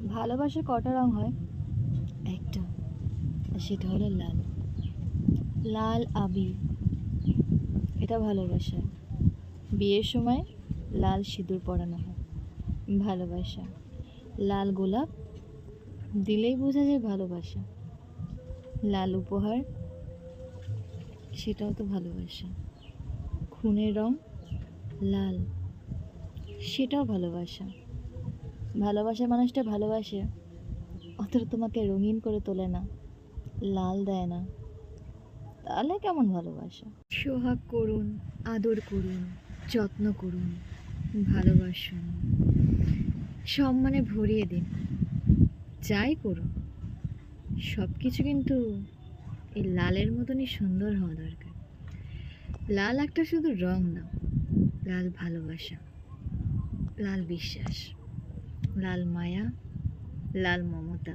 ভালোবাসার কটা রং হয়? একটা, আর সেটা হলো লাল। লাল আবির, এটা ভালোবাসা। বিয়ের সময় লাল সিঁদুর পরানো হয়, ভালোবাসা। লাল গোলাপ দিলেই বোঝা যায় ভালোবাসা। লাল উপহার, সেটাও তো ভালোবাসা। খুনের রং লাল, সেটাও ভালোবাসা। ভালোবাসার মানুষটা ভালোবাসে, অথচ তোমাকে রঙিন করে তোলে না, লাল দেয় না, তাহলে কেমন ভালোবাসা? সোহাগ করুন, আদর করুন, যত্ন করুন, ভালোবাসুন, সম্মানে ভরিয়ে দিন, যাই করুন, সব কিছু কিন্তু এই লালের মতনই সুন্দর হওয়া দরকার। লাল একটা শুধু রং না, লাল ভালোবাসা, লাল বিশ্বাস, লাল মায়া, লাল মমতা।